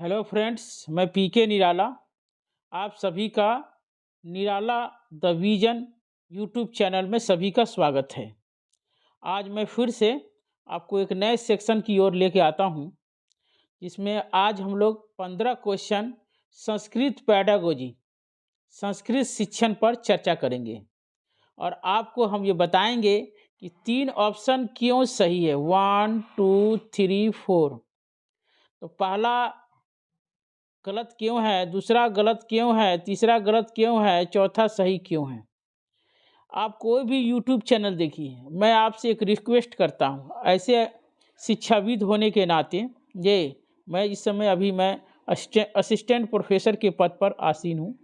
Hello friends, मैं पीके निराला। आप सभी का निराला द विजन यूट्यूब चैनल में सभी का स्वागत है। आज मैं फिर से आपको एक नए सेक्शन की ओर लेके आता हूं, जिसमें आज हम लोग 15 क्वेश्चन संस्कृत पैडागोजी, संस्कृत शिक्षण पर चर्चा करेंगे और आपको हम ये बताएंगे कि 3 ऑप्शन क्यों सही है। 1 2 3 4। तो पहला गलत क्यों है, दूसरा गलत क्यों है, तीसरा गलत क्यों है, चौथा सही क्यों है। आप कोई भी यूट्यूब चैनल देखिए, मैं आपसे एक रिक्वेस्ट करता हूँ, ऐसे शिक्षाविद होने के नाते ये मैं इस समय अभी मैं असिस्टेंट प्रोफेसर के पद पर आसीन हूँ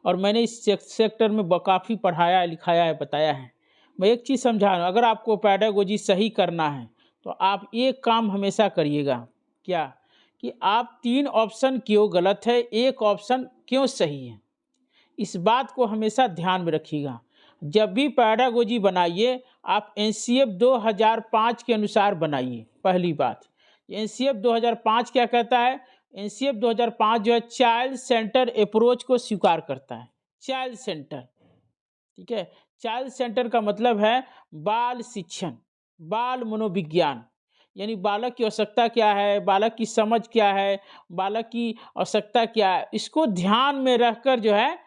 और मैंने इस सेक्टर में काफ़ी पढ़ाया है, लिखाया है, बताया है। मैं एक चीज़ समझा रहा हूँ, अगर आपको पैडागोजी सही करना है तो आप एक काम हमेशा करिएगा, क्या कि आप 3 ऑप्शन क्यों गलत है, एक ऑप्शन क्यों सही है। इस बात को हमेशा ध्यान में रखिएगा। जब भी पैडागोजी बनाइए आप एनसीएफ 2005 के अनुसार बनाइए। पहली बात, एनसीएफ 2005 क्या कहता है? एनसीएफ 2005 जो है चाइल्ड सेंटर अप्रोच को स्वीकार करता है। चाइल्ड सेंटर, ठीक है। चाइल्ड सेंटर का मतलब है बाल शिक्षण, बाल मनोविज्ञान, यानी बालक की आवश्यकता क्या है, बालक की समझ क्या है, बालक की आवश्यकता क्या है, इसको ध्यान में रखकर जो है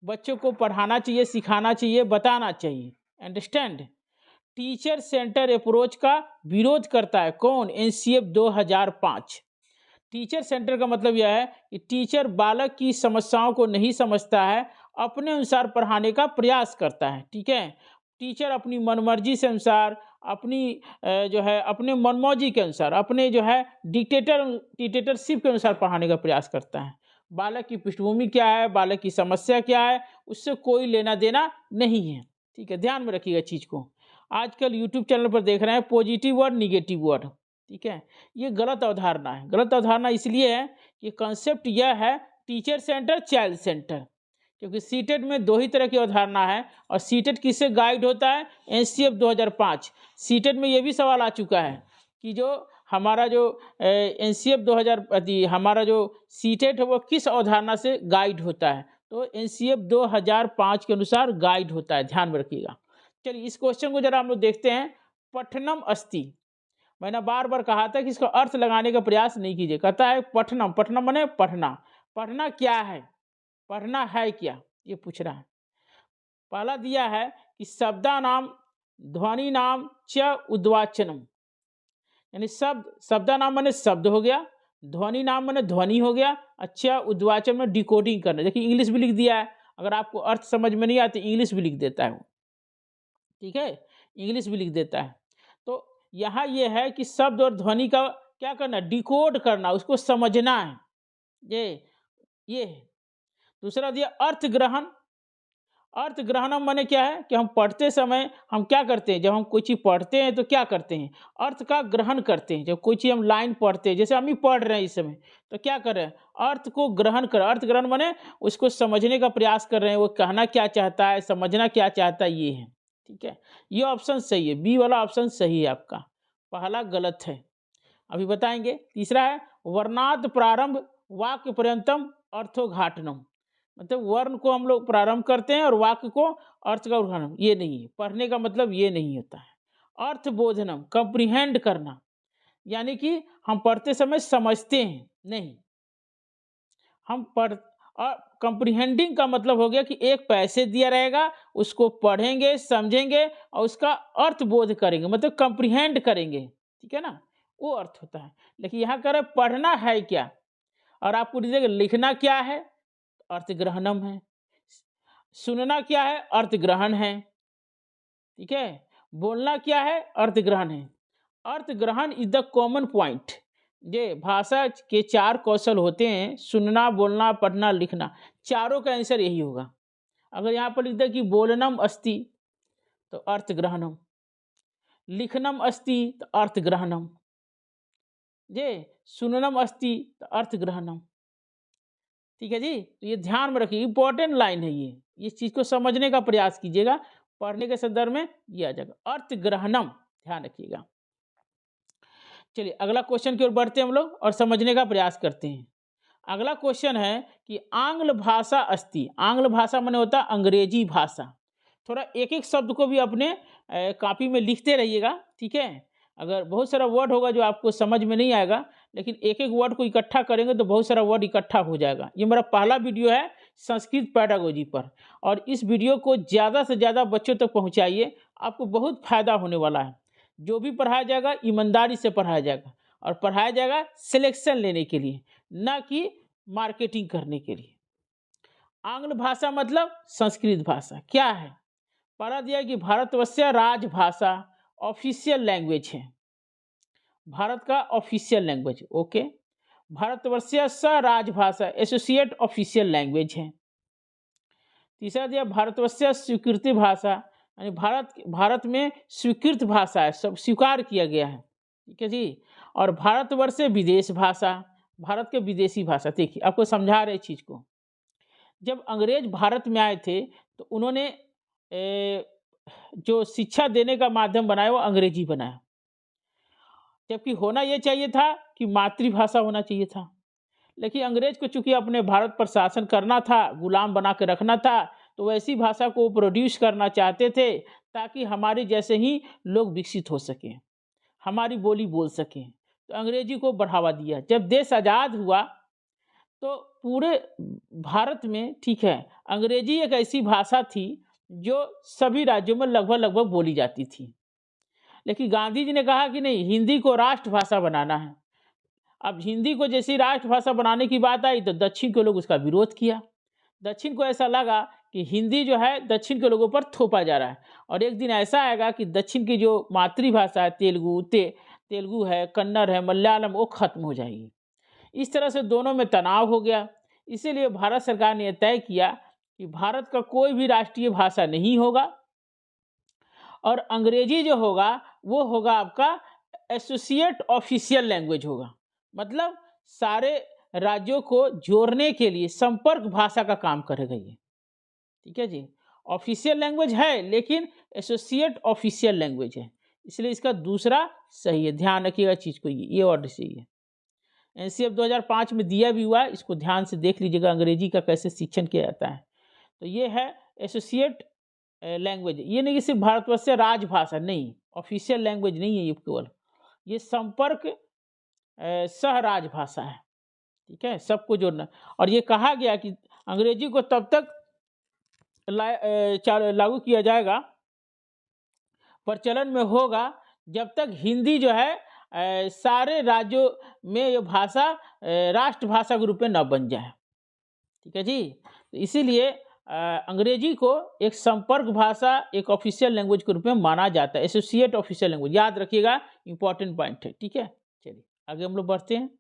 बच्चों को पढ़ाना चाहिए, सिखाना चाहिए, बताना चाहिए। अंडरस्टैंड? टीचर सेंटर अप्रोच का विरोध करता है कौन? एनसीएफ 2005। टीचर सेंटर का मतलब यह है कि टीचर बालक की समस्याओं को नहीं समझता है, अपने अनुसार पढ़ाने का प्रयास करता है। ठीक है, टीचर अपनी मनमर्जी से अनुसार, अपनी जो है अपने मनमौजी के अनुसार, अपने जो है डिक्टेटरशिप के अनुसार पढ़ाने का प्रयास करता है। बालक की पृष्ठभूमि क्या है, बालक की समस्या क्या है, उससे कोई लेना देना नहीं है। ठीक है, ध्यान में रखिएगा चीज को। आजकल यूट्यूब चैनल पर देख रहे हैं पॉजिटिव वर्ड, निगेटिव वर्ड। ठीक है, ये गलत अवधारणा है। गलत अवधारणा इसलिए है कि कंसेप्ट यह है टीचर सेंटर, चाइल्ड सेंटर, क्योंकि सीटेट में दो ही तरह की अवधारणा है और सीटेट किससे गाइड होता है? एनसीएफ 2005। सीटेट में यह भी सवाल आ चुका है कि जो हमारा जो एनसीएफ 2000 हमारा जो सीटेट है वो किस अवधारणा से गाइड होता है? तो एनसीएफ 2005 के अनुसार गाइड होता है। ध्यान में रखिएगा। चलिए इस क्वेश्चन को जरा हम लोग देखते हैं। पठनम अस्ति, मैंने बार बार कहा था कि इसका अर्थ लगाने का प्रयास नहीं कीजिए। कहता है पठनम, पठनम माने पढ़ना। पढ़ना क्या है, पढ़ना है क्या, ये पूछ रहा है। पहला दिया है कि शब्दा नाम ध्वनि नाम च उद्वाचनम, यानी शब्द, शब्दा नाम माने शब्द हो गया, ध्वनि नाम माने ध्वनि हो गया, अच्छा उद्वाचन में डिकोडिंग करना। देखिए इंग्लिश भी लिख दिया है, अगर आपको अर्थ समझ में नहीं आती इंग्लिश भी लिख देता है वो। ठीक है, इंग्लिश भी लिख देता है। तो यहाँ ये है कि शब्द और ध्वनि का क्या करना, डिकोड करना, उसको समझना है। ये है। दूसरा दिया अर्थ ग्रहण। अर्थ ग्रहण माने क्या है कि हम पढ़ते समय हम क्या करते हैं, जब हम कोई चीज पढ़ते हैं तो क्या करते हैं, अर्थ का ग्रहण करते हैं। जब कोई चीज हम लाइन पढ़ते हैं, जैसे हम ही पढ़ रहे हैं इस समय, तो क्या कर रहे हैं, अर्थ को ग्रहण कर। अर्थ ग्रहण माने उसको समझने का प्रयास कर रहे हैं, वो कहना क्या चाहता है, समझना क्या चाहता है, ये है। ठीक है, ये ऑप्शन सही है, बी वाला ऑप्शन सही है आपका, पहला गलत है। अभी बताएंगे। तीसरा है वर्णात प्रारंभ वाक्य पर्यंतम अर्थोघाटनम, मतलब वर्ण को हम लोग प्रारंभ करते हैं और वाक्य को अर्थ का उद्घाटन, ये नहीं है। पढ़ने का मतलब ये नहीं होता है। अर्थ बोधनम, कंप्रीहेंड करना, यानी कि हम पढ़ते समय समझते हैं नहीं, हम पढ़, और कंप्रीहेंडिंग का मतलब हो गया कि एक पैसे दिया रहेगा, उसको पढ़ेंगे, समझेंगे और उसका अर्थ बोध करेंगे, मतलब कंप्रीहेंड करेंगे। ठीक है ना, वो अर्थ होता है। लेकिन यहाँ कह रहे पढ़ना है क्या, और आपको दीजिएगा लिखना क्या है, अर्थ ग्रहणम है। सुनना क्या है, अर्थ ग्रहण है। ठीक है, बोलना क्या है, अर्थ ग्रहण है। अर्थ ग्रहण इज द कॉमन पॉइंट। ये भाषा के 4 कौशल होते हैं, सुनना, बोलना, पढ़ना, लिखना, चारों का आंसर यही होगा। अगर यहाँ पर लिख दे कि बोलनम अस्ति तो अर्थ ग्रहणम, लिखनम अस्ति तो अर्थ ग्रहणम, ये सुननम अस्ति तो अर्थ ग्रहणम। ठीक है जी, तो ये ध्यान में रखिए, इंपॉर्टेंट लाइन है ये चीज को समझने का प्रयास कीजिएगा, पढ़ने के संदर्भ में ये आ जाएगा अर्थ ग्रहणम, ध्यान रखिएगा। चलिए अगला क्वेश्चन की ओर बढ़ते हैं हम लोग और समझने का प्रयास करते हैं। अगला क्वेश्चन है कि आंग्ल भाषा अस्ति। आंग्ल भाषा माने होता है अंग्रेजी भाषा। थोड़ा एक एक शब्द को भी अपने कॉपी में लिखते रहिएगा, ठीक है। अगर बहुत सारा वर्ड होगा जो आपको समझ में नहीं आएगा, लेकिन एक एक वर्ड को इकट्ठा करेंगे तो बहुत सारा वर्ड इकट्ठा हो जाएगा। ये मेरा पहला वीडियो है संस्कृत पेडागोजी पर, और इस वीडियो को ज़्यादा से ज़्यादा बच्चों तक पहुँचाइए, आपको बहुत फायदा होने वाला है। जो भी पढ़ाया जाएगा ईमानदारी से पढ़ाया जाएगा, और पढ़ाया जाएगा सिलेक्शन लेने के लिए, ना कि मार्केटिंग करने के लिए। आंग्ल भाषा मतलब संस्कृत भाषा क्या है? पढ़ा दिया कि भारतवर्ष राजभाषा, ऑफिशियल लैंग्वेज है, भारत का ऑफिशियल लैंग्वेज। ओके, भारतवर्षीय राजभाषा, एसोसिएट ऑफिशियल लैंग्वेज है। तीसरा दिया भारतवर्षीय स्वीकृति भाषा, यानी भारत में स्वीकृत भाषा है, सब स्वीकार किया गया है, ठीक है जी। और भारतवर्ष विदेश भाषा, भारत के विदेशी भाषा। देखिए आपको समझा रहे चीज़ को। जब अंग्रेज भारत में आए थे तो उन्होंने जो शिक्षा देने का माध्यम बनाया वो अंग्रेजी बनाया, जबकि होना ये चाहिए था कि मातृभाषा होना चाहिए था। लेकिन अंग्रेज को चूंकि अपने भारत पर शासन करना था, गुलाम बना के रखना था, तो वैसी भाषा को प्रोड्यूस करना चाहते थे ताकि हमारे जैसे ही लोग विकसित हो सकें, हमारी बोली बोल सकें। तो अंग्रेजी को बढ़ावा दिया। जब देश आज़ाद हुआ तो पूरे भारत में, ठीक है, अंग्रेजी एक ऐसी भाषा थी जो सभी राज्यों में लगभग बोली जाती थी। लेकिन गांधी जी ने कहा कि नहीं, हिंदी को राष्ट्रभाषा बनाना है। अब हिंदी को जैसी राष्ट्रभाषा बनाने की बात आई तो दक्षिण के लोग उसका विरोध किया। दक्षिण को ऐसा लगा कि हिंदी जो है दक्षिण के लोगों पर थोपा जा रहा है, और एक दिन ऐसा आएगा कि दक्षिण की जो मातृभाषा है, तेलुगु है, कन्नड़ है, मलयालम, वो खत्म हो जाएगी। इस तरह से दोनों में तनाव हो गया। इसीलिए भारत सरकार ने तय किया कि भारत का कोई भी राष्ट्रीय भाषा नहीं होगा, और अंग्रेजी जो होगा वो होगा आपका एसोसिएट ऑफिशियल लैंग्वेज होगा। मतलब सारे राज्यों को जोड़ने के लिए संपर्क भाषा का काम करेगा ये, ठीक है जी। ऑफिशियल लैंग्वेज है लेकिन एसोसिएट ऑफिशियल लैंग्वेज है, इसलिए इसका दूसरा सही है। ध्यान रखिएगा चीज़ को, ये ऑर्डर सही है। एनसीएफ 2005 में दिया भी हुआ, इसको ध्यान से देख लीजिएगा, अंग्रेजी का कैसे शिक्षण किया जाता है। तो ये है एसोसिएट लैंग्वेज। ये नहीं कि सिर्फ भारतवर्ष से राजभाषा, नहीं, ऑफिशियल लैंग्वेज नहीं है ये केवल, ये संपर्क सह राजभाषा है, ठीक है, सबको जोड़ना। और ये कहा गया कि अंग्रेजी को तब तक लागू किया जाएगा, प्रचलन में होगा, जब तक हिंदी जो है सारे राज्यों में ये भाषा राष्ट्रभाषा के रूप में न बन जाए, ठीक है जी। तो इसीलिए अंग्रेजी को एक संपर्क भाषा, एक ऑफिशियल लैंग्वेज के रूप में माना जाता है, एसोसिएट ऑफिशियल लैंग्वेज, याद रखिएगा, इंपॉर्टेंट पॉइंट है, ठीक है। चलिए आगे हम लोग बढ़ते हैं।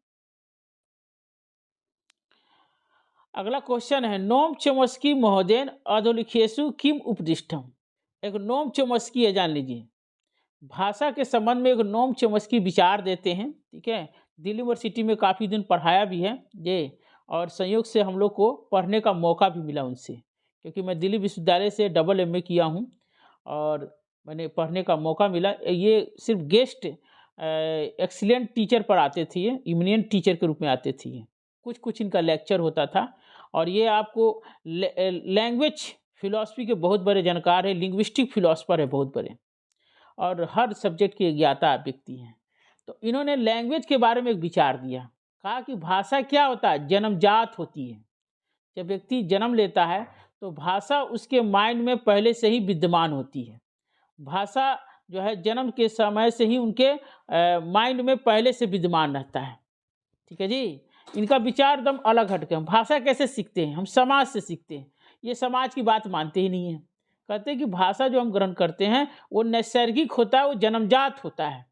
अगला क्वेश्चन है नोम चोम्स्की महोदयन अधोलिखेषु किम उपदिष्टम। एक नोम चोम्स्की है, जान लीजिए, भाषा के संबंध में एक नोम चोम्स्की विचार देते हैं, ठीक है। दिल्ली यूनिवर्सिटी में काफ़ी दिन पढ़ाया भी है ये, और संयोग से हम लोग को पढ़ने का मौका भी मिला उनसे, क्योंकि मैं दिल्ली विश्वविद्यालय से डबल MA किया हूँ और मैंने पढ़ने का मौका मिला। ये सिर्फ गेस्ट एक्सीलेंट टीचर पर आते थे, ये इमिनेंट टीचर के रूप में आते थे, ये कुछ इनका लेक्चर होता था। और ये आपको लैंग्वेज फिलॉसफी के बहुत बड़े जानकार है, लिंग्विस्टिक फिलॉसफर है बहुत बड़े, और हर सब्जेक्ट के ज्ञाता व्यक्ति हैं। तो इन्होंने लैंग्वेज के बारे में एक विचार दिया, कहा कि भाषा क्या होता है, जन्मजात होती है। जब व्यक्ति जन्म लेता है तो भाषा उसके माइंड में पहले से ही विद्यमान होती है। भाषा जो है जन्म के समय से ही उनके माइंड में पहले से विद्यमान रहता है, ठीक है जी। इनका विचार एकदम अलग हटके। हम भाषा कैसे सीखते हैं? हम समाज से सीखते हैं। ये समाज की बात मानते ही नहीं है, कहते हैं कि भाषा जो हम ग्रहण करते हैं वो नैसर्गिक होता है, वो जन्मजात होता है।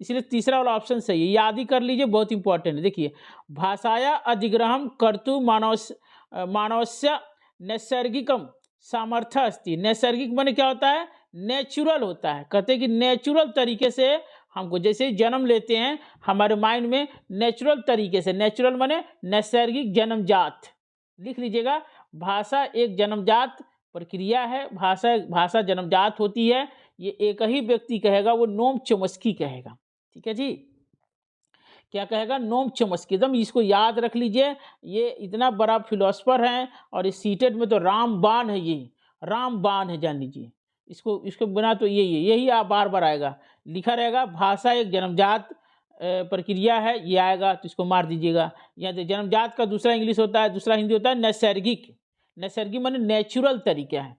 इसलिए तीसरा वाला ऑप्शन सही है, याद ही कर लीजिए, बहुत इंपॉर्टेंट है। देखिए, भाषाया अधिग्रहण कर्तु मानवस्य नैसर्गिकम सामर्थ्य अस्ति। नैसर्गिक माने क्या होता है? नेचुरल होता है। कहते हैं कि नेचुरल तरीके से हमको, जैसे ही जन्म लेते हैं हमारे माइंड में नेचुरल तरीके से, नेचुरल माने नैसर्गिक, जन्मजात, लिख लीजिएगा। भाषा एक जन्मजात प्रक्रिया है, भाषा जन्मजात होती है। ये एक ही व्यक्ति कहेगा, वो नोम चोम्स्की कहेगा, ठीक है जी। क्या कहेगा? Noam Chomsky. एकदम इसको याद रख लीजिए, ये इतना बड़ा फिलोसफर है और इस सीटेट में तो रामबाण है, ये रामबाण है, जान लीजिए इसको। इसको बिना तो यही आप बार बार आएगा, लिखा रहेगा भाषा एक जन्मजात प्रक्रिया है, ये आएगा तो इसको मार दीजिएगा। या तो जन्मजात का दूसरा इंग्लिश होता है, दूसरा हिंदी होता है नैसर्गिक। नैसर्गिक माने नेचुरल तरीका है।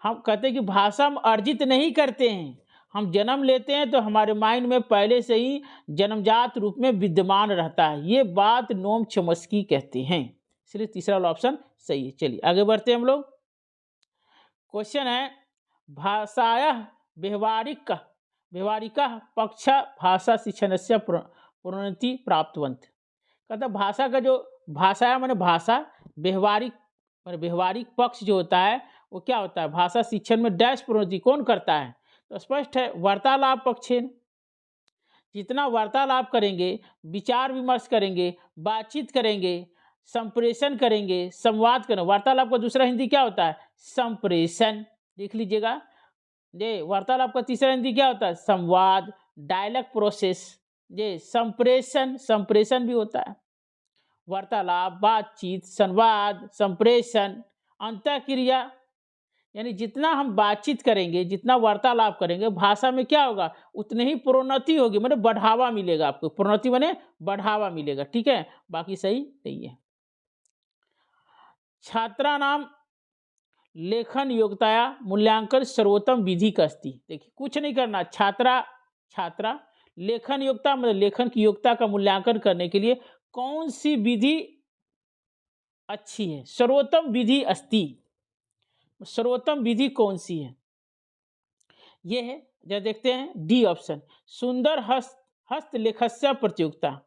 हम कहते हैं कि भाषा हम अर्जित नहीं करते हैं, हम जन्म लेते हैं तो हमारे माइंड में पहले से ही जन्मजात रूप में विद्यमान रहता है। ये बात नोम चॉम्स्की कहते हैं, इसलिए तीसरा वाला ऑप्शन सही है। चलिए आगे बढ़ते हैं हम लोग। क्वेश्चन है भाषायाः व्यवहारिकः पक्ष भाषा शिक्षणस्य प्रोन्नति प्राप्तवन्तः। कहता भाषा का जो भाषा माने भाषा, व्यवहारिक माने व्यवहारिक पक्ष जो होता है वो क्या होता है? भाषा शिक्षण में डैश प्रोन्नति कौन करता है? तो स्पष्ट है, वार्तालाप पक्षेन। जितना वार्तालाप करेंगे, विचार विमर्श करेंगे, बातचीत करेंगे, संप्रेषण करेंगे, संवाद करेंगे। वार्तालाप का दूसरा हिंदी क्या होता है? संप्रेषण। देख लीजिएगा, ये वार्तालाप का तीसरा हिंदी क्या होता है? संवाद, डायलॉग प्रोसेस। ये संप्रेषण, संप्रेषण भी होता है। वार्तालाप, बातचीत, संवाद, संप्रेषण, अंतःक्रिया। यानी जितना हम बातचीत करेंगे, जितना वार्तालाप करेंगे, भाषा में क्या होगा? उतनी ही प्रोन्नति होगी, माने बढ़ावा मिलेगा आपको। प्रोन्नति माने बढ़ावा मिलेगा, ठीक है। बाकी सही नहीं है। छात्राणाम लेखन योग्यताया मूल्यांकन सर्वोत्तम विधि का अस्ति। देखिए कुछ नहीं करना, छात्रा लेखन योग्यता मतलब लेखन की योग्यता का मूल्यांकन करने के लिए कौन सी विधि अच्छी है? सर्वोत्तम विधि अस्ति। सर्वोत्तम विधि कौन सी है? ये है, जरा देखते हैं डी ऑप्शन, सुंदर हस्तलेखस्य प्रतियोगिता।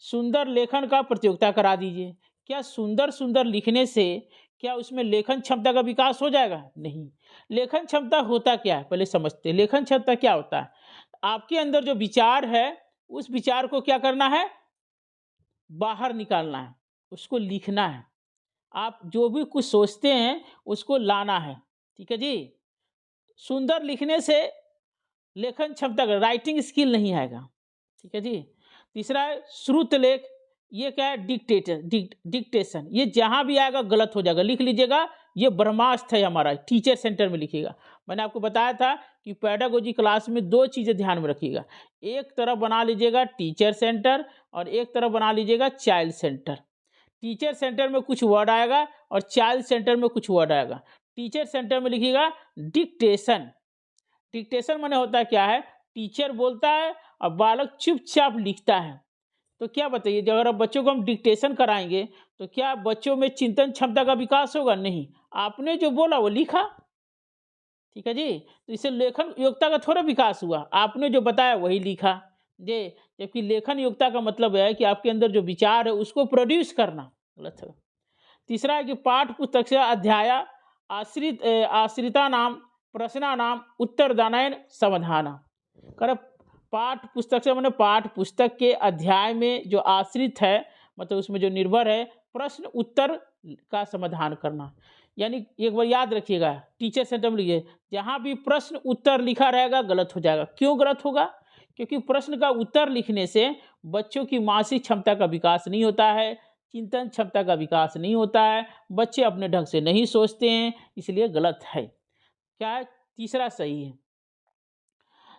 सुंदर लेखन का प्रतियोगिता करा दीजिए। क्या सुंदर सुंदर लिखने से क्या उसमें लेखन क्षमता का विकास हो जाएगा? नहीं। लेखन क्षमता होता क्या है पहले समझते हैं। लेखन क्षमता क्या होता है? आपके अंदर जो विचार है उस विचार को क्या करना है? बाहर निकालना है, उसको लिखना है। आप जो भी कुछ सोचते हैं उसको लाना है, ठीक है जी। सुंदर लिखने से लेखन क्षमता का राइटिंग स्किल नहीं आएगा, ठीक है जी। तीसरा है श्रुत लेख। ये क्या है? डिक्टेशन। ये जहां भी आएगा गलत हो जाएगा, लिख लीजिएगा। ये ब्रह्मास्त्र है हमारा, टीचर सेंटर में लिखिएगा। मैंने आपको बताया था कि पेडागोजी क्लास में दो चीजें ध्यान में रखिएगा। एक तरफ बना लीजिएगा टीचर सेंटर और एक तरफ बना लीजिएगा चाइल्ड सेंटर। टीचर सेंटर में कुछ वर्ड आएगा और चाइल्ड सेंटर में कुछ वर्ड आएगा। टीचर सेंटर में लिखिएगा डिक्टेशन। डिक्टेशन माने होता है क्या है? टीचर बोलता है और बालक चुपचाप लिखता है। तो क्या बताइए, जब अगर बच्चों को हम डिक्टेशन कराएंगे तो क्या बच्चों में चिंतन क्षमता का विकास होगा? नहीं। आपने जो बोला वो लिखा, ठीक है जी। तो इससे लेखन योग्यता का थोड़ा विकास हुआ, आपने जो बताया वही लिखा जी। जबकि लेखन योग्यता का मतलब है कि आपके अंदर जो विचार है उसको प्रोड्यूस करना। गलत है। तीसरा है कि पाठ पुस्तक से अध्याय आश्रिता नाम प्रश्ना नाम उत्तरदानयन समाधान कर। पाठ पुस्तक से मैंने पाठ पुस्तक के अध्याय में जो आश्रित है, मतलब उसमें जो निर्भर है, प्रश्न उत्तर का समाधान करना। यानी एक बार याद रखिएगा, टीचर सेंटर में लिखिए, जहाँ भी प्रश्न उत्तर लिखा रहेगा गलत हो जाएगा। क्यों गलत होगा? क्योंकि प्रश्न का उत्तर लिखने से बच्चों की मानसिक क्षमता का विकास नहीं होता है, चिंतन क्षमता का विकास नहीं होता है, बच्चे अपने ढंग से नहीं सोचते हैं, इसलिए गलत है। क्या है? तीसरा सही है।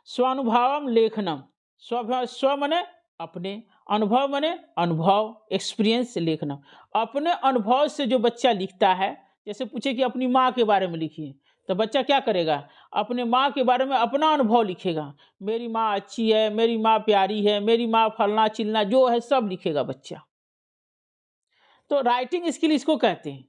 स्वानुभवम लेखनम। स्व मने अपने, अनुभव मने अनुभव, एक्सपीरियंस लेखनम। अपने अनुभव से जो बच्चा लिखता है, जैसे पूछे कि अपनी माँ के बारे में लिखिए, तो बच्चा क्या करेगा? अपने माँ के बारे में अपना अनुभव लिखेगा। मेरी माँ अच्छी है, मेरी माँ प्यारी है, मेरी माँ फलना चिलना जो है सब लिखेगा बच्चा। तो राइटिंग स्किल इसको कहते हैं।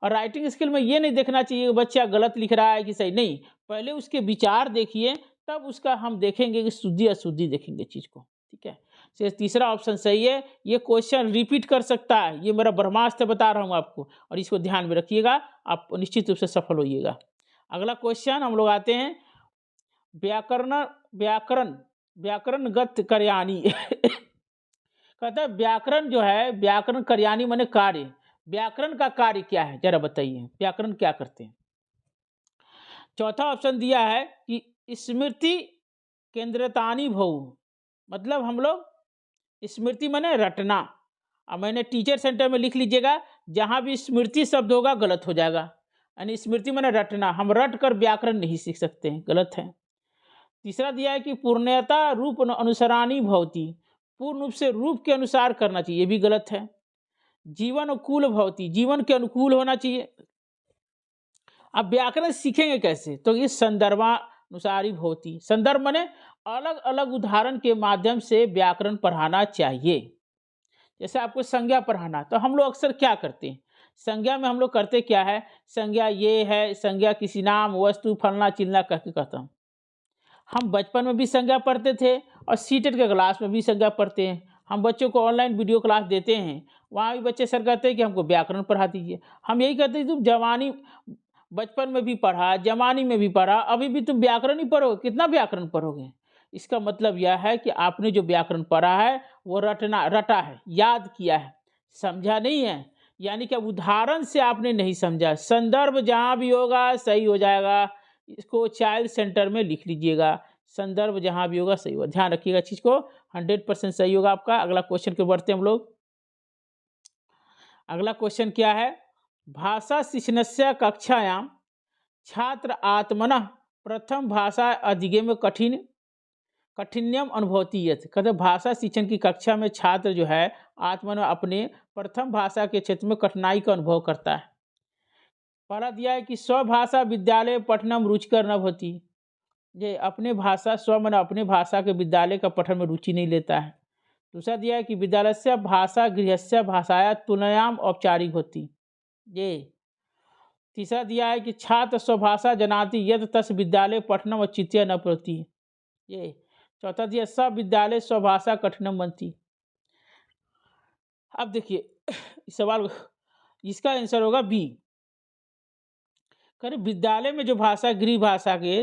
और राइटिंग स्किल में ये नहीं देखना चाहिए कि बच्चा गलत लिख रहा है कि सही, नहीं। पहले उसके विचार देखिए, तब उसका हम देखेंगे कि शुद्धि अशुद्धि देखेंगे चीज को, ठीक है। से तीसरा ऑप्शन सही है। ये क्वेश्चन रिपीट कर सकता है, ये मेरा ब्रह्मास्त्र बता रहा हूँ आपको, और इसको ध्यान में रखिएगा, आप निश्चित रूप से सफल होइएगा। अगला क्वेश्चन हम लोग आते हैं व्याकरण व्याकरण व्याकरणगत कार्यानी। कहता है व्याकरण जो है, व्याकरण कार्यानी माने कार्य। व्याकरण का कार्य क्या है जरा बताइए, व्याकरण क्या करते हैं? चौथा ऑप्शन दिया है कि स्मृति केंद्रतानी भव, मतलब हम लोग स्मृति माने रटना। अब मैंने टीचर सेंटर में लिख लीजिएगा, जहाँ भी स्मृति शब्द होगा गलत हो जाएगा। यानी स्मृति माने रटना, हम रट कर व्याकरण नहीं सीख सकते हैं, गलत है। तीसरा दिया है कि पूर्णता रूप अनुसरानी भवती, पूर्ण रूप से रूप के अनुसार करना चाहिए, ये भी गलत है। जीवन अनुकूल भवती, जीवन के अनुकूल होना चाहिए। अब व्याकरण सीखेंगे कैसे, तो ये संदर्भानुसारी भवती, संदर्भ माने अलग अलग उदाहरण के माध्यम से व्याकरण पढ़ाना चाहिए। जैसे आपको संज्ञा पढ़ाना, तो हम लोग अक्सर क्या करते हैं, संज्ञा में हम लोग करते क्या है, संज्ञा ये है, संज्ञा किसी नाम वस्तु फलना चिलना कह के कहता हूँ। हम बचपन में भी संज्ञा पढ़ते थे और सीटेट के क्लास में भी संज्ञा पढ़ते हैं। हम बच्चों को ऑनलाइन वीडियो क्लास देते हैं, वहाँ भी बच्चे सर कहते हैं कि हमको व्याकरण पढ़ा दीजिए। हम यही कहते हैं तुम जवानी बचपन में भी पढ़ा, जवानी में भी पढ़ा, अभी भी तुम व्याकरण ही पढ़ोगे, कितना व्याकरण पढ़ोगे। इसका मतलब यह है कि आपने जो व्याकरण पढ़ा है वो रटा है, याद किया है, समझा नहीं है। यानी कि उदाहरण से आपने नहीं समझा। संदर्भ जहाँ भी होगा सही हो जाएगा, इसको चाइल्ड सेंटर में लिख लीजिएगा। संदर्भ जहाँ भी होगा सही होगा, ध्यान रखिएगा चीज को, 100% सही होगा आपका। अगला क्वेश्चन के बढ़ते हम लोग। अगला क्वेश्चन क्या है, भाषा शिक्षणस्य कक्षायाम छात्र आत्मनः प्रथम भाषा अधिगम कठिन्यम अनुभवती है। कहते भाषा शिक्षण की कक्षा में छात्र जो है आत्मन अपने प्रथम भाषा के क्षेत्र में कठिनाई का अनुभव करता है। पहला दिया है कि स्वभाषा विद्यालय पठनम रुचिकर न होती, ये अपने भाषा स्व मन अपने भाषा के विद्यालय का पठन में रुचि नहीं लेता है। दूसरा दिया है कि विद्यालय से भाषा गृहस्य भाषाया तुलनायाम औपचारिक होती, ये। तीसरा दिया है कि छात्र स्वभाषा जनाति यद तस् विद्यालय पठनम औचित्य न प्रति, ये। चौथा दिया सब विद्यालय स्वभाषा कठिनम बनती। अब देखिए सवाल, इसका आंसर होगा बी। करे विद्यालय में जो भाषा गृह भाषा के,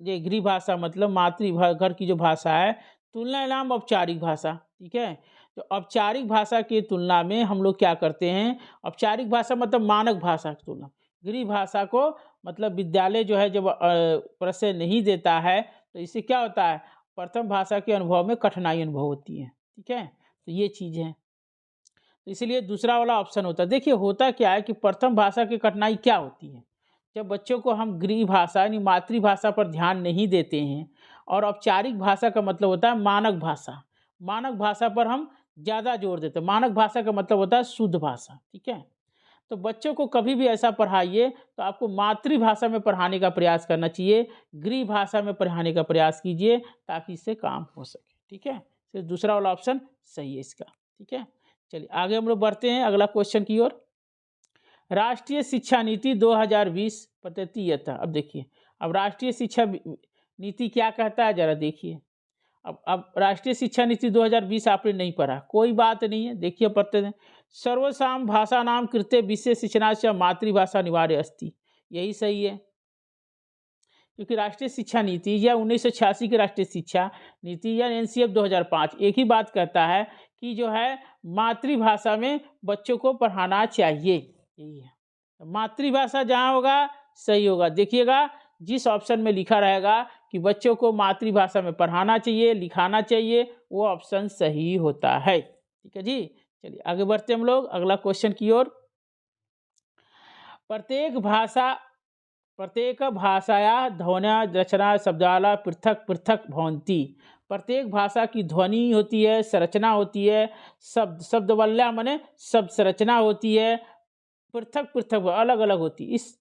ये गृह भाषा मतलब मातृघर की जो भाषा है, तुलना नाम औपचारिक भाषा, ठीक है। तो औपचारिक भाषा की तुलना में हम लोग क्या करते हैं, औपचारिक भाषा मतलब मानक भाषा की तुलना, गृह भाषा को मतलब विद्यालय जो है जब प्रश्न नहीं देता है तो इससे क्या होता है, प्रथम भाषा के अनुभव में कठिनाई अनुभव होती है, ठीक है। तो ये चीज़ है, तो इसलिए दूसरा वाला ऑप्शन होता है। देखिए होता क्या है कि प्रथम भाषा की कठिनाई क्या होती है, जब बच्चों को हम गृह भाषा यानी मातृभाषा पर ध्यान नहीं देते हैं, और औपचारिक भाषा का मतलब होता है मानक भाषा, मानक भाषा पर हम ज़्यादा जोर देते हैं। मानक भाषा का मतलब होता है शुद्ध भाषा, ठीक है। तो बच्चों को कभी भी ऐसा पढ़ाइए तो आपको मातृभाषा में पढ़ाने का प्रयास करना चाहिए, गृह भाषा में पढ़ाने का प्रयास कीजिए ताकि इससे काम हो सके, ठीक है। तो दूसरा वाला ऑप्शन सही है इसका, ठीक है। चलिए आगे हम लोग बढ़ते हैं अगला क्वेश्चन की ओर। राष्ट्रीय शिक्षा नीति 2020 प्रतियता। अब देखिए, अब राष्ट्रीय शिक्षा नीति क्या कहता है जरा देखिए। अब राष्ट्रीय शिक्षा नीति 2020 आपने नहीं पढ़ा, कोई बात नहीं है, देखिए पढ़ते हैं। सर्वसाम भाषा नाम कृत्य विशेष शिक्षणा से मातृभाषा अनिवार्य अस्ति, यही सही है। क्योंकि राष्ट्रीय शिक्षा नीति या 1986 की राष्ट्रीय शिक्षा नीति या एनसीएफ 2005 एक ही बात कहता है कि जो है मातृभाषा में बच्चों को पढ़ाना चाहिए, यही है। मातृभाषा जहाँ होगा सही होगा, देखिएगा जिस ऑप्शन में लिखा रहेगा कि बच्चों को मातृभाषा में पढ़ाना चाहिए लिखाना चाहिए, वो ऑप्शन सही होता है, ठीक है जी। चलिए आगे बढ़ते हम लोग अगला क्वेश्चन की ओर। प्रत्येक भाषाया ध्वनिया रचना शब्दाला पृथक पृथक भवंती। प्रत्येक भाषा की ध्वनि होती है, संरचना होती है, शब्दवल्या माने शब्द संरचना होती है, पृथक पृथक अलग अलग होती। इस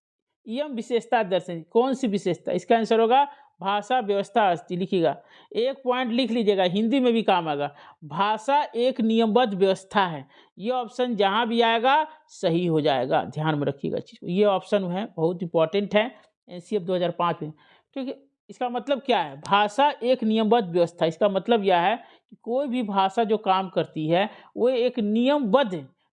यम विशेषता दर्शन, कौन सी विशेषता, इसका आंसर होगा भाषा व्यवस्था अस्ति, लिखिएगा, एक पॉइंट लिख लीजिएगा, हिंदी में भी काम आएगा। भाषा एक नियमबद्ध व्यवस्था है, ये ऑप्शन जहाँ भी आएगा सही हो जाएगा, ध्यान में रखिएगा चीज, ये ऑप्शन है बहुत इंपॉर्टेंट है एनसीएफ 2005 में। क्योंकि इसका मतलब क्या है, भाषा एक नियमबद्ध व्यवस्था, इसका मतलब यह है कि कोई भी भाषा जो काम करती है वो एक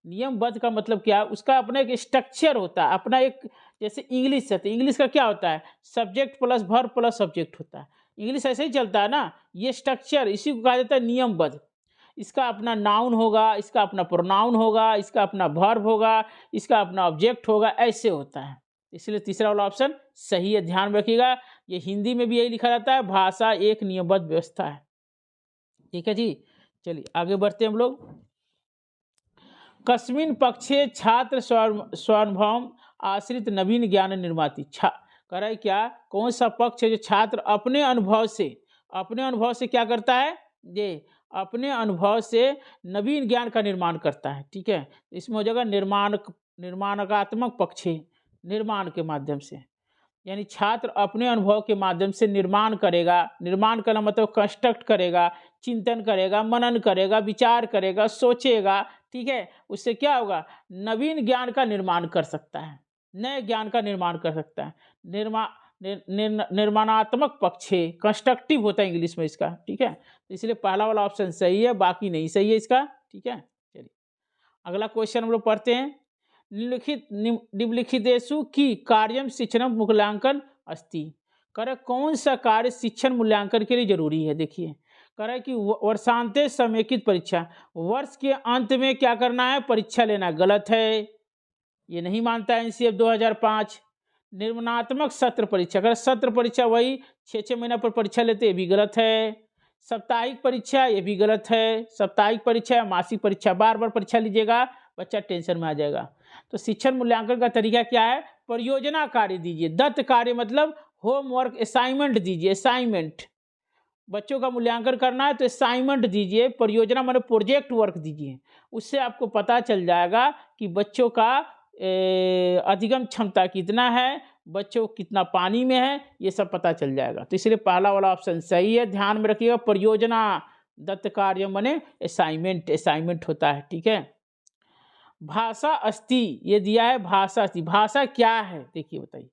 नियमबद्ध का मतलब क्या है, उसका अपना एक स्ट्रक्चर होता है, अपना एक, जैसे इंग्लिश है तो इंग्लिश का क्या होता है, subject plus verb plus subject होता है, इंग्लिश ऐसे ही चलता है ना, ये स्ट्रक्चर इसी को कहा जाता है नियमबद्ध। इसका अपना नाउन होगा, इसका अपना प्रोनाउन होगा, इसका अपना वर्ब होगा, इसका अपना ऑब्जेक्ट होगा, ऐसे होता है। इसलिए तीसरा वाला ऑप्शन सही है, ध्यान रखिएगा। ये हिंदी में भी यही लिखा जाता है, भाषा एक नियमबद्ध व्यवस्था है, ठीक है जी। चलिए आगे बढ़ते हैं हम लोग। कस्मिन पक्षे छात्र स्वानुभव आश्रित नवीन ज्ञान निर्माति। कह रहा है क्या, कौन सा पक्ष है जो छात्र अपने अनुभव से क्या करता है, ये अपने अनुभव से नवीन ज्ञान का निर्माण करता है। ठीक है, इसमें हो जाएगा निर्माणात्मक पक्ष, निर्माण के माध्यम से, यानी छात्र अपने अनुभव के माध्यम से निर्माण करेगा। निर्माण करना मतलब कंस्ट्रक्ट करेगा, चिंतन करेगा, मनन करेगा, विचार करेगा, सोचेगा। ठीक है, उससे क्या होगा, नवीन ज्ञान का निर्माण कर सकता है, नए ज्ञान का निर्माण कर सकता है। निर्माणात्मक पक्ष है, कंस्ट्रक्टिव होता है इंग्लिश में इसका। ठीक है, तो इसलिए पहला वाला ऑप्शन सही है, बाकी नहीं सही है इसका। ठीक है, चलिए अगला क्वेश्चन हम लोग पढ़ते हैं। निम्नलिखितेषु की कार्यम शिक्षण मूल्यांकन अस्ति। करे कौन सा कार्य शिक्षण मूल्यांकन के लिए जरूरी है। देखिए करे कि वर्षांते समेकित परीक्षा, वर्ष के अंत में क्या करना है, परीक्षा लेना। गलत है, ये नहीं मानता है एनसीएफ 2005। निर्माणात्मक सत्र परीक्षा, अगर सत्र परीक्षा वही 6-6 महीना पर परीक्षा लेते, ये भी गलत है। साप्ताहिक परीक्षा, ये भी गलत है। साप्ताहिक परीक्षा या मासिक परीक्षा, बार बार परीक्षा लीजिएगा बच्चा टेंशन में आ जाएगा। तो शिक्षण मूल्यांकन का तरीका क्या है, परियोजना कार्य दीजिए। दत्त कार्य मतलब होमवर्क, असाइनमेंट दीजिए। असाइनमेंट, बच्चों का मूल्यांकन करना है तो असाइनमेंट दीजिए। परियोजना मतलब प्रोजेक्ट वर्क दीजिए। उससे आपको पता चल जाएगा कि बच्चों का अधिगम क्षमता कितना है, बच्चों कितना पानी में है, ये सब पता चल जाएगा। तो इसलिए पहला वाला ऑप्शन सही है। ध्यान में रखिएगा, परियोजना, दत्त कार्य माने असाइनमेंट होता है। ठीक है, भाषा अस्ति, ये दिया है भाषा अस्ति। भाषा क्या है देखिए, बताइए।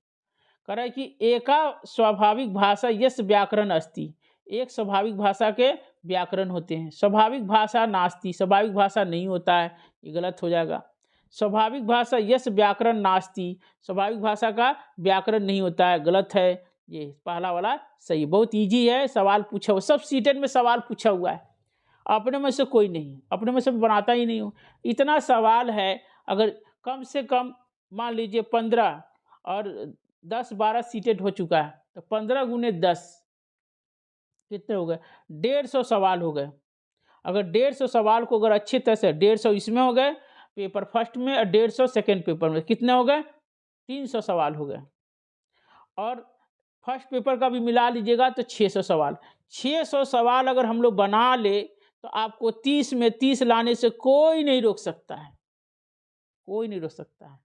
कह रहा है कि एका स्वाभाविक भाषा यस व्याकरण अस्ति। एक स्वाभाविक भाषा के व्याकरण होते हैं। स्वाभाविक भाषा नास्ति, स्वाभाविक भाषा नहीं होता है, ये गलत हो जाएगा। स्वाभाविक भाषा यस व्याकरण नास्ति, स्वाभाविक भाषा का व्याकरण नहीं होता है, गलत है। ये पहला वाला सही। बहुत इजी है, सवाल पूछा हुआ, सब सीटेट में सवाल पूछा हुआ है। अपने में से कोई नहीं, अपने में से बनाता ही नहीं हूँ। इतना सवाल है, अगर कम से कम मान लीजिए 15 और 10-12 सीटेट हो चुका है, तो 15 गुने 10 कितने हो गए, 150 सवाल हो गए। अगर 150 सवाल को अगर अच्छी तरह से 150 इसमें हो गए पेपर फर्स्ट में, और 150 सेकेंड पेपर में, कितने हो गए, 300 सवाल हो गए। और फर्स्ट पेपर का भी मिला लीजिएगा तो 600 सवाल। 600 सवाल अगर हम लोग बना ले तो आपको 30 में 30 लाने से कोई नहीं रोक सकता है, कोई नहीं रोक सकता है।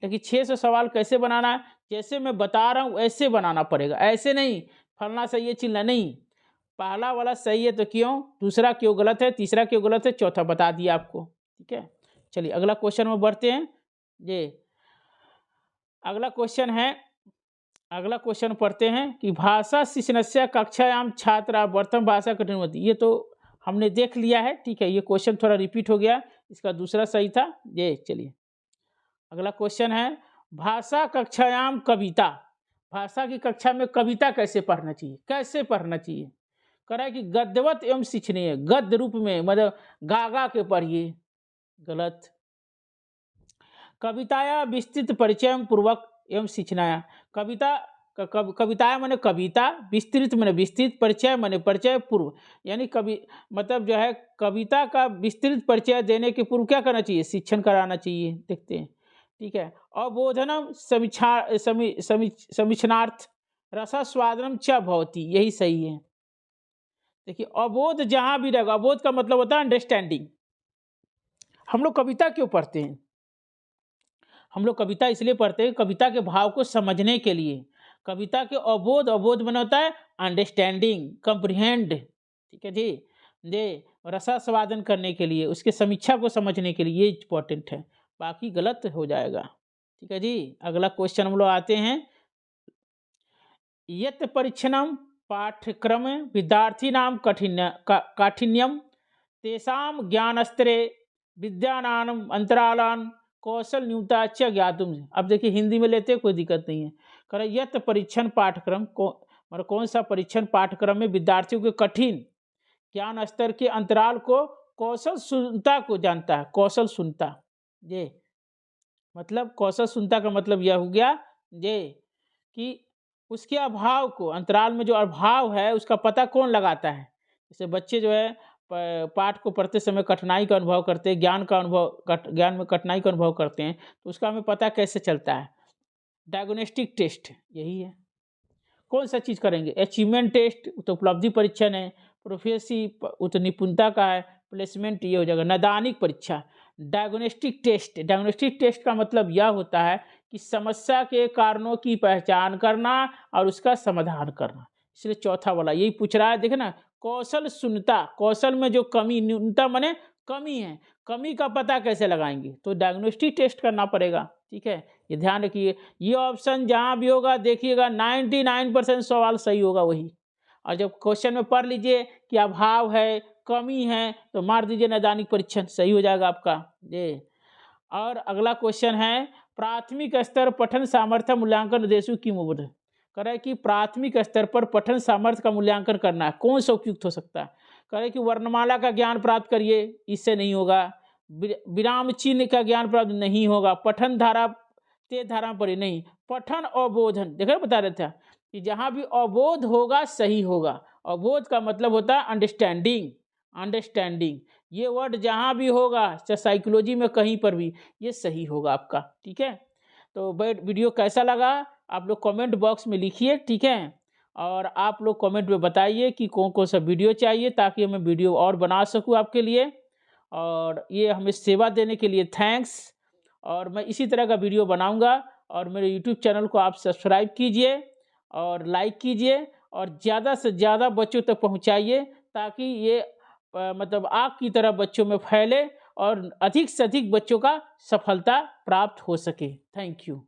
लेकिन 600 सवाल कैसे बनाना है, जैसे मैं बता रहा हूँ ऐसे बनाना पड़ेगा। ऐसे नहीं फलना सही है चिल्ला नहीं, पहला वाला सही है तो क्यों, दूसरा क्यों गलत है, तीसरा क्यों गलत है, चौथा बता दिया आपको। ठीक है, चलिए अगला क्वेश्चन में बढ़ते हैं। ये अगला क्वेश्चन है, अगला क्वेश्चन पढ़ते हैं कि भाषा शिक्षणस्य कक्षायाम छात्रा वर्तम भाषा कठिन होती। ये तो हमने देख लिया है। ठीक है, ये क्वेश्चन थोड़ा रिपीट हो गया, इसका दूसरा सही था ये। चलिए अगला क्वेश्चन है, भाषा कक्षायाम कविता, भाषा की कक्षा में कविता कैसे पढ़ना चाहिए, कैसे पढ़ना चाहिए। कह रहा है कि गद्यवत एवं शिक्षणीय, गद्य रूप में मतलब गा के पढ़िए, गलत। कविताया विस्तृत परिचय पूर्वक एवं शिक्षणाया, कविताया माने कविता, विस्तृत माने विस्तृत, परिचय माने परिचय पूर्व, यानी कवि मतलब जो है कविता का विस्तृत परिचय देने के पूर्व क्या करना चाहिए, शिक्षण कराना चाहिए। देखते हैं। ठीक है, अबोधनम समीक्षणार्थ रसास्वादनम च भवति, यही सही है। देखिए अबोध जहां भी रहेगा, अबोध का मतलब होता है अंडरस्टैंडिंग। हम लोग कविता क्यों पढ़ते हैं, हम लोग कविता इसलिए पढ़ते हैं कविता के भाव को समझने के लिए। कविता के अबोध, अबोध में होता है अंडरस्टैंडिंग, कंप्रिहेंड। ठीक है जी, ये रसास्वादन करने के लिए, उसके समीक्षा को समझने के लिए, ये इंपॉर्टेंट है, बाकी गलत हो जाएगा। ठीक है जी, अगला क्वेश्चन हम लोग आते हैं। यत परीक्षणम पाठ्यक्रम विद्यार्थी नाम काठिन्यम तेषाम ज्ञानस्त्रे विद्यानाम अंतरालान कौशल न्यूनता च ज्ञातुम। अब देखिए हिंदी में लेते कोई दिक्कत नहीं है। कह यत परीक्षण पाठ्यक्रम को मतलब कौन सा परीक्षण पाठ्यक्रम में विद्यार्थियों के कठिन ज्ञान स्तर के अंतराल को कौशल शून्यता को जानता है। कौशल शून्यता, ये मतलब कौशल शून्यता का मतलब यह हो गया ये कि उसके अभाव को, अंतराल में जो अभाव है उसका पता कौन लगाता है। जैसे बच्चे जो है पाठ को पढ़ते समय कठिनाई का अनुभव करते हैं, ज्ञान में कठिनाई का अनुभव करते हैं, तो उसका हमें पता कैसे चलता है? डायग्नोस्टिक टेस्ट यही है। कौन सा चीज़ करेंगे? अचीवमेंट टेस्ट तो उपलब्धि परीक्षण है, प्रोफेसी वो तो निपुणता का है, प्लेसमेंट ये हो जाएगा। नैदानिक परीक्षा, डायग्नोस्टिक टेस्ट का मतलब यह होता है कि समस्या के कारणों की पहचान करना और उसका समाधान करना। इसलिए चौथा वाला यही पूछ रहा है। देखे ना, कौशल शून्यता, कौशल में जो कमी, न्यूनता माने कमी है, कमी का पता कैसे लगाएंगे? तो डायग्नोस्टिक टेस्ट करना पड़ेगा। ठीक है, ये ध्यान रखिए। ये ऑप्शन जहाँ भी होगा देखिएगा 99% सवाल सही होगा वही। और जब क्वेश्चन में पढ़ लीजिए कि अभाव है, कमी है, तो मार दीजिए नैदानिक परीक्षण, सही हो जाएगा आपका ये। और अगला क्वेश्चन है, प्राथमिक स्तर पठन सामर्थ्य मूल्यांकन निर्देशों की मुद्र करे कि प्राथमिक स्तर पर पठन सामर्थ्य का मूल्यांकन करना है, कौन सा उपयुक्त हो सकता है? करे कि वर्णमाला का ज्ञान प्राप्त करिए, इससे नहीं होगा। विराम चिन्ह का ज्ञान प्राप्त नहीं होगा। पठन धारा तेज धारा पढ़े नहीं। पठन अवबोधन, देखो बता रहे थे कि जहाँ भी अवबोध होगा सही होगा। अवबोध का मतलब होता है अंडरस्टैंडिंग। ये वर्ड जहाँ भी होगा, चाहे साइकोलॉजी में कहीं पर भी, ये सही होगा आपका। ठीक है, तो वीडियो कैसा लगा आप लोग कमेंट बॉक्स में लिखिए। ठीक है, और आप लोग कमेंट में बताइए कि कौन कौन सा वीडियो चाहिए, ताकि मैं वीडियो और बना सकूँ आपके लिए। और ये हमें सेवा देने के लिए थैंक्स। और मैं इसी तरह का वीडियो बनाऊंगा। और मेरे यूट्यूब चैनल को आप सब्सक्राइब कीजिए और लाइक कीजिए और ज़्यादा से ज़्यादा बच्चों तक पहुंचाइए, ताकि ये मतलब आग की तरह बच्चों में फैले और अधिक से अधिक बच्चों का सफलता प्राप्त हो सके। Thank you.